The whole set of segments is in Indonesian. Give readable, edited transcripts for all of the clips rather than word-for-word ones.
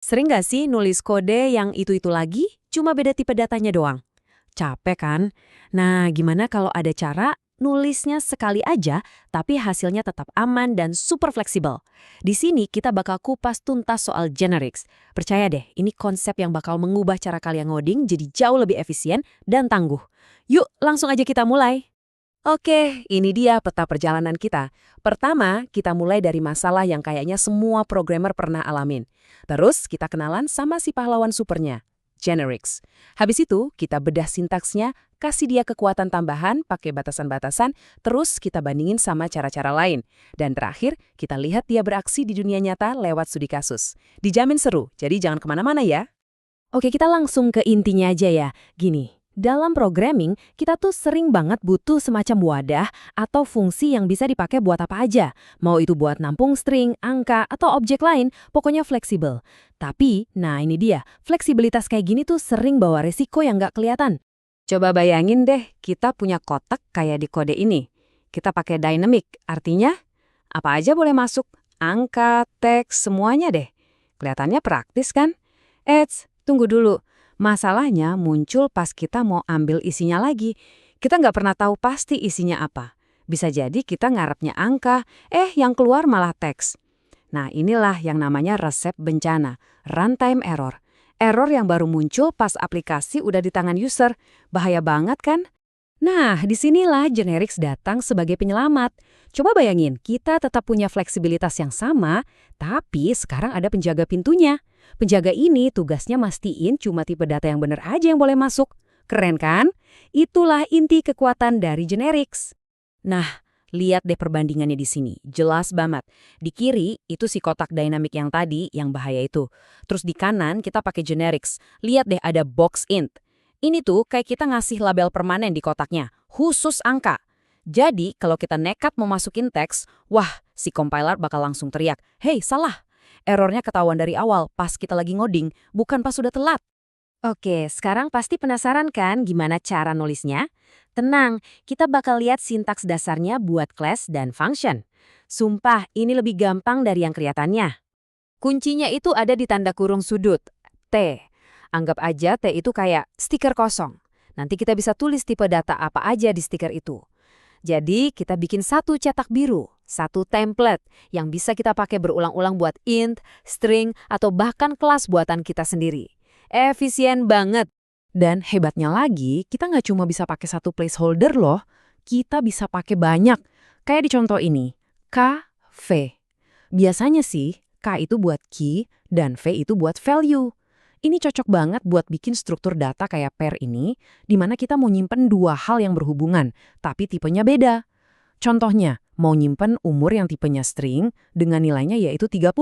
Sering nggak sih nulis kode yang itu-itu lagi, cuma beda tipe datanya doang? Capek kan? Nah, gimana kalau ada cara nulisnya sekali aja, tapi hasilnya tetap aman dan super fleksibel? Di sini kita bakal kupas tuntas soal generics. Percaya deh, ini konsep yang bakal mengubah cara kalian ngoding jadi jauh lebih efisien dan tangguh. Yuk, langsung aja kita mulai. Oke, ini dia peta perjalanan kita. Pertama, kita mulai dari masalah yang kayaknya semua programmer pernah alamin. Terus, kita kenalan sama si pahlawan supernya, generics. Habis itu, kita bedah sintaksnya, kasih dia kekuatan tambahan, pakai batasan-batasan, terus kita bandingin sama cara-cara lain. Dan terakhir, kita lihat dia beraksi di dunia nyata lewat studi kasus. Dijamin seru, jadi jangan kemana-mana ya. Oke, kita langsung ke intinya aja ya. Gini. Dalam programming, kita tuh sering banget butuh semacam wadah atau fungsi yang bisa dipakai buat apa aja. Mau itu buat nampung string, angka, atau objek lain, pokoknya fleksibel. Tapi, nah ini dia, fleksibilitas kayak gini tuh sering bawa resiko yang nggak kelihatan. Coba bayangin deh, kita punya kotak kayak di kode ini. Kita pakai dynamic, artinya apa aja boleh masuk, angka, teks, semuanya deh. Kelihatannya praktis kan? Tunggu dulu. Masalahnya muncul pas kita mau ambil isinya lagi. Kita nggak pernah tahu pasti isinya apa. Bisa jadi kita ngarepnya angka, yang keluar malah teks. Nah inilah yang namanya resep bencana, runtime error. Error yang baru muncul pas aplikasi udah di tangan user. Bahaya banget kan? Nah, disinilah generics datang sebagai penyelamat. Coba bayangin, kita tetap punya fleksibilitas yang sama, tapi sekarang ada penjaga pintunya. Penjaga ini tugasnya mastiin cuma tipe data yang benar aja yang boleh masuk. Keren kan? Itulah inti kekuatan dari generics. Nah, lihat deh perbandingannya di sini. Jelas banget. Di kiri, itu si kotak dynamic yang tadi, yang bahaya itu. Terus di kanan, kita pakai generics. Lihat deh ada box int. Ini tuh kayak kita ngasih label permanen di kotaknya, khusus angka. Jadi, kalau kita nekat mau masukin teks, wah, si compiler bakal langsung teriak, "Hey, salah!" Errornya ketahuan dari awal pas kita lagi ngoding, bukan pas sudah telat. Oke, sekarang pasti penasaran kan gimana cara nulisnya? Tenang, kita bakal lihat sintaks dasarnya buat class dan function. Sumpah, ini lebih gampang dari yang kelihatannya. Kuncinya itu ada di tanda kurung sudut, T. Anggap aja T itu kayak stiker kosong. Nanti kita bisa tulis tipe data apa aja di stiker itu. Jadi kita bikin satu cetak biru, satu template yang bisa kita pakai berulang-ulang buat int, string, atau bahkan kelas buatan kita sendiri. Efisien banget. Dan hebatnya lagi, kita nggak cuma bisa pakai satu placeholder loh, kita bisa pakai banyak. Kayak di contoh ini, K, V. Biasanya sih, K itu buat key dan V itu buat value. Ini cocok banget buat bikin struktur data kayak pair ini, di mana kita mau nyimpen dua hal yang berhubungan, tapi tipenya beda. Contohnya, mau nyimpen umur yang tipenya string dengan nilainya yaitu 30,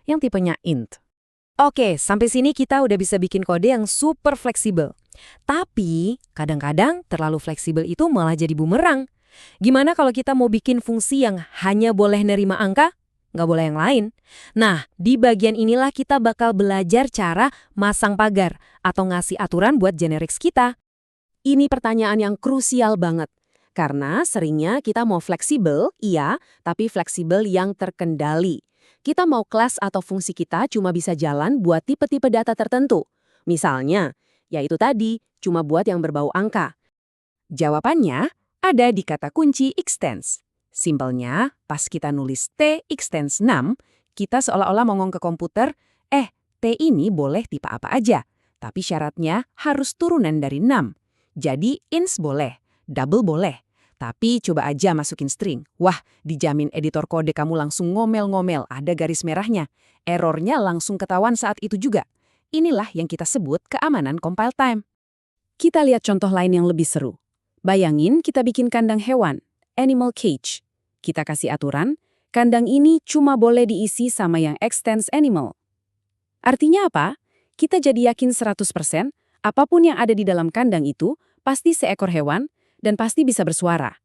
yang tipenya int. Oke, sampai sini kita udah bisa bikin kode yang super fleksibel. Tapi, kadang-kadang terlalu fleksibel itu malah jadi bumerang. Gimana kalau kita mau bikin fungsi yang hanya boleh nerima angka? Nggak boleh yang lain. Nah, di bagian inilah kita bakal belajar cara masang pagar atau ngasih aturan buat generics kita. Ini pertanyaan yang krusial banget. Karena seringnya kita mau fleksibel, iya, tapi fleksibel yang terkendali. Kita mau kelas atau fungsi kita cuma bisa jalan buat tipe-tipe data tertentu. Misalnya, yaitu tadi, cuma buat yang berbau angka. Jawabannya ada di kata kunci extends. Simpelnya, pas kita nulis T extends 6, kita seolah-olah ngomong ke komputer, T ini boleh tipe apa aja, tapi syaratnya harus turunan dari 6. Jadi ins boleh, double boleh, tapi coba aja masukin string. Wah, dijamin editor kode kamu langsung ngomel-ngomel, ada garis merahnya. Errornya langsung ketahuan saat itu juga. Inilah yang kita sebut keamanan compile time. Kita lihat contoh lain yang lebih seru. Bayangin kita bikin kandang hewan, animal cage. Kita kasih aturan, kandang ini cuma boleh diisi sama yang extends animal. Artinya apa? Kita jadi yakin 100%, apapun yang ada di dalam kandang itu pasti seekor hewan dan pasti bisa bersuara.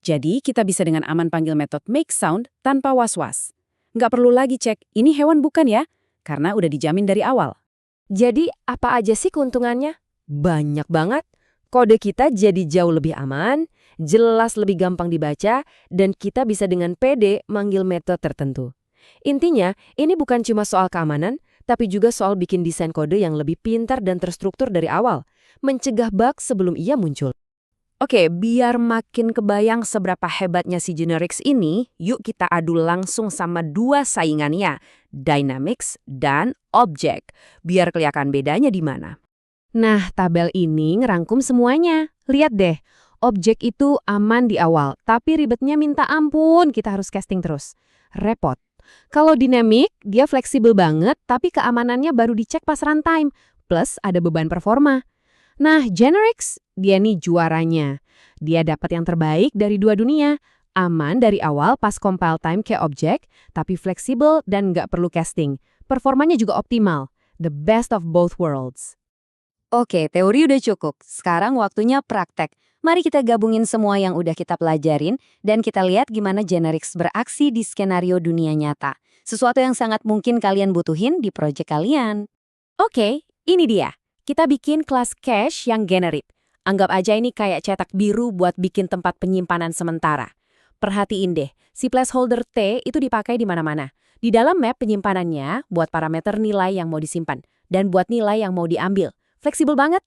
Jadi kita bisa dengan aman panggil metode make sound tanpa was-was. Nggak perlu lagi cek, ini hewan bukan ya? Karena udah dijamin dari awal. Jadi apa aja sih keuntungannya? Banyak banget. Kode kita jadi jauh lebih aman, jelas lebih gampang dibaca, dan kita bisa dengan pede manggil metode tertentu. Intinya, ini bukan cuma soal keamanan, tapi juga soal bikin desain kode yang lebih pintar dan terstruktur dari awal, mencegah bug sebelum ia muncul. Oke, biar makin kebayang seberapa hebatnya si Generix ini, yuk kita adu langsung sama dua saingannya, Dynamics dan Object, biar kelihatan bedanya di mana. Nah, tabel ini ngerangkum semuanya. Lihat deh, Object itu aman di awal, tapi ribetnya minta ampun, kita harus casting terus. Repot. Kalau Dynamic, dia fleksibel banget, tapi keamanannya baru dicek pas runtime, plus ada beban performa. Nah, Generix, dia nih juaranya. Dia dapat yang terbaik dari dua dunia. Aman dari awal pas compile time kayak Object, tapi fleksibel dan nggak perlu casting. Performanya juga optimal. The best of both worlds. Oke, teori udah cukup. Sekarang waktunya praktek. Mari kita gabungin semua yang udah kita pelajarin dan kita lihat gimana Generix beraksi di skenario dunia nyata. Sesuatu yang sangat mungkin kalian butuhin di proyek kalian. Oke, ini dia. Kita bikin kelas cache yang generate. Anggap aja ini kayak cetak biru buat bikin tempat penyimpanan sementara. Perhatiin deh, si placeholder T itu dipakai di mana-mana. Di dalam map penyimpanannya buat parameter nilai yang mau disimpan dan buat nilai yang mau diambil. Fleksibel banget.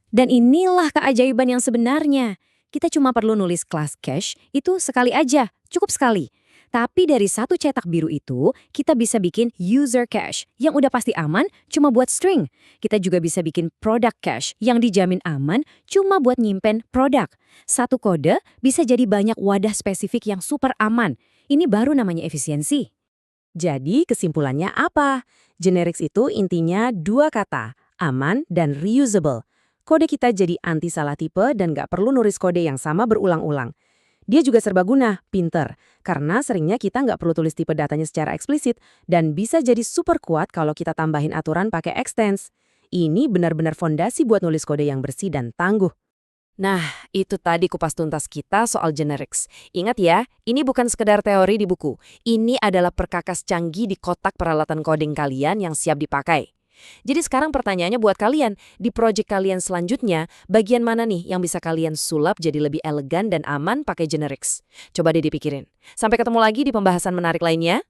Dan inilah keajaiban yang sebenarnya. Kita cuma perlu nulis kelas cache itu sekali aja, cukup sekali. Tapi dari satu cetak biru itu, kita bisa bikin user cache yang udah pasti aman cuma buat string. Kita juga bisa bikin product cache yang dijamin aman cuma buat nyimpen produk. Satu kode bisa jadi banyak wadah spesifik yang super aman. Ini baru namanya efisiensi. Jadi kesimpulannya apa? Generix itu intinya dua kata, aman dan reusable. Kode kita jadi anti salah tipe dan nggak perlu nulis kode yang sama berulang-ulang. Dia juga serbaguna, pinter, karena seringnya kita nggak perlu tulis tipe datanya secara eksplisit dan bisa jadi super kuat kalau kita tambahin aturan pakai extends. Ini benar-benar fondasi buat nulis kode yang bersih dan tangguh. Nah, itu tadi kupas tuntas kita soal Generix. Ingat ya, ini bukan sekedar teori di buku. Ini adalah perkakas canggih di kotak peralatan coding kalian yang siap dipakai. Jadi sekarang pertanyaannya buat kalian, di proyek kalian selanjutnya, bagian mana nih yang bisa kalian sulap jadi lebih elegan dan aman pakai Generix? Coba deh dipikirin. Sampai ketemu lagi di pembahasan menarik lainnya.